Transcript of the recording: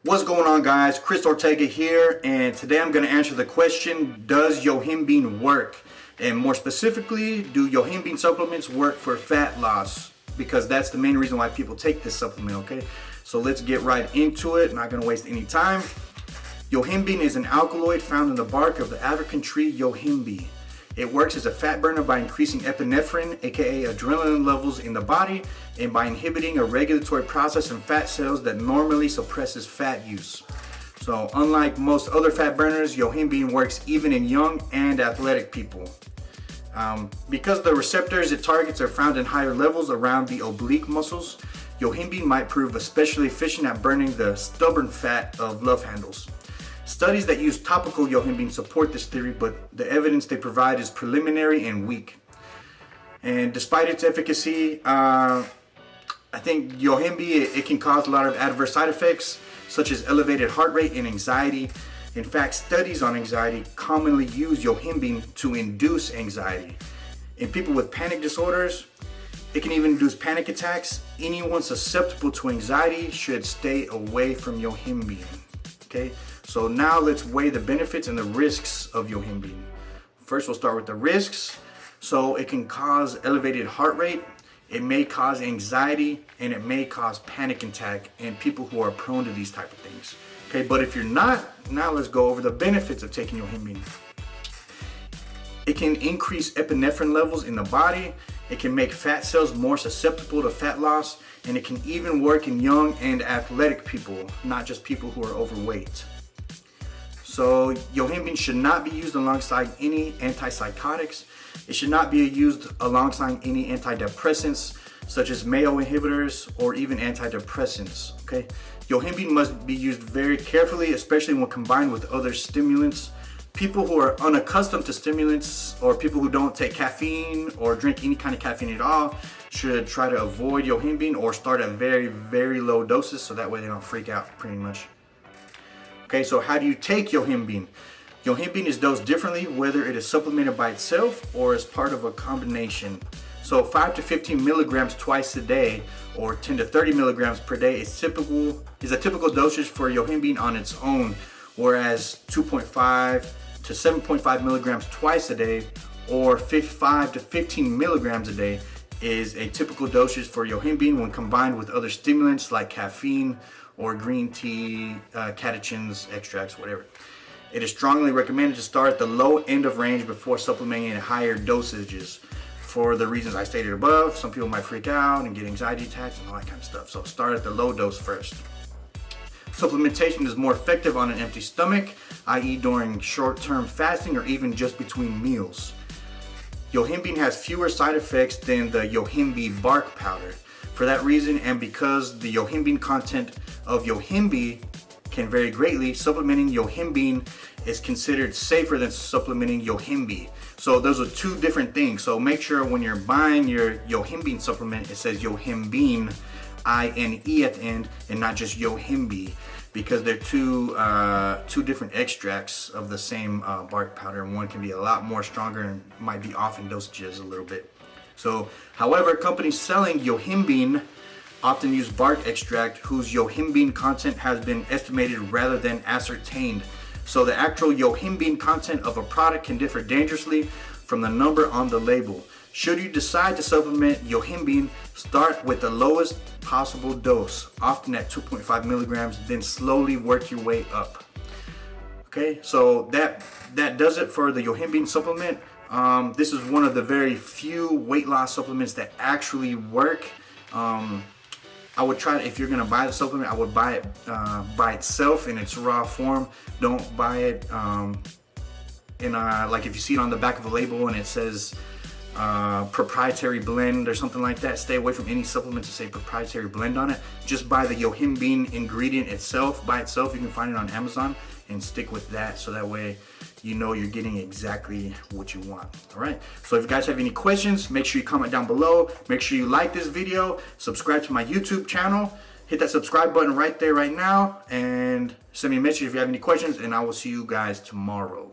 What's going on, guys? Chris Ortega here, and today I'm going to answer the question, does Yohimbine work? And more specifically, do Yohimbine supplements work for fat loss? Because that's the main reason why people take this supplement, okay? So let's get right into it. Not going to waste any time. Yohimbine is an alkaloid found in the bark of the African tree Yohimbe. It works as a fat burner by increasing epinephrine, aka adrenaline levels in the body, and by inhibiting a regulatory process in fat cells that normally suppresses fat use. So unlike most other fat burners, Yohimbine works even in young and athletic people. Because the receptors it targets are found in higher levels around the oblique muscles, Yohimbine might prove especially efficient at burning the stubborn fat of love handles. Studies that use topical Yohimbine support this theory, but the evidence they provide is preliminary and weak. And despite its efficacy, I think Yohimbe, it can cause a lot of adverse side effects, such as elevated heart rate and anxiety. In fact, studies on anxiety commonly use Yohimbine to induce anxiety. In people with panic disorders, it can even induce panic attacks. Anyone susceptible to anxiety should stay away from Yohimbine. Okay, so now let's weigh the benefits and the risks of Yohimbine. First, we'll start with the risks. So it can cause elevated heart rate, it may cause anxiety, and it may cause panic attack in people who are prone to these type of things. Okay, but if you're not, now let's go over the benefits of taking Yohimbine. It can increase epinephrine levels in the body. It can make fat cells more susceptible to fat loss, and it can even work in young and athletic people, not just people who are overweight. So Yohimbine should not be used alongside any antipsychotics. It should not be used alongside any antidepressants, such as MAO inhibitors or even antidepressants. Okay, Yohimbine must be used very carefully, especially when combined with other stimulants. People who are unaccustomed to stimulants, or people who don't take caffeine or drink any kind of caffeine at all, should try to avoid Yohimbine or start at very, very low doses, so that way they don't freak out pretty much. Okay, so how do you take Yohimbine? Yohimbine is dosed differently, whether it is supplemented by itself or as part of a combination. So 5 to 15 milligrams twice a day, or 10 to 30 milligrams per day is a typical dosage for Yohimbine on its own, whereas 2.5 to 7.5 milligrams twice a day, or 5 to 15 milligrams a day is a typical dosage for Yohimbine when combined with other stimulants like caffeine or green tea, catechins, extracts, whatever. It is strongly recommended to start at the low end of range before supplementing in higher dosages. For the reasons I stated above, some people might freak out and get anxiety attacks and all that kind of stuff. So start at the low dose first. Supplementation is more effective on an empty stomach, i.e. during short-term fasting or even just between meals. Yohimbine has fewer side effects than the Yohimbe bark powder. For that reason, and because the Yohimbine content of Yohimbe can vary greatly, supplementing Yohimbine is considered safer than supplementing Yohimbe. So those are two different things. So make sure when you're buying your Yohimbine supplement, it says Yohimbine, I-N-E at the end, and not just Yohimbe, because they're two different extracts of the same bark powder, and one can be a lot more stronger and might be off in dosages a little bit. So, however, companies selling Yohimbine often use bark extract whose Yohimbine content has been estimated rather than ascertained. So the actual Yohimbine content of a product can differ dangerously from the number on the label. Should you decide to supplement Yohimbine, start with the lowest possible dose, often at 2.5 milligrams, then slowly work your way up. Okay, so that does it for the Yohimbine supplement. This is one of the very few weight loss supplements that actually work. I would try, if you're gonna buy the supplement, I would buy it by itself in its raw form. Don't buy it like if you see it on the back of a label and it says proprietary blend or something like that. Stay away from any supplements that say proprietary blend on it. Just buy the Yohimbine ingredient itself by itself. You can find it on Amazon and stick with that, so that way you know you're getting exactly what you want. All right, so if you guys have any questions, make sure you comment down below. Make sure you like this video, subscribe to my YouTube channel, hit that subscribe button right there right now, and send me a message if you have any questions, and I will see you guys tomorrow.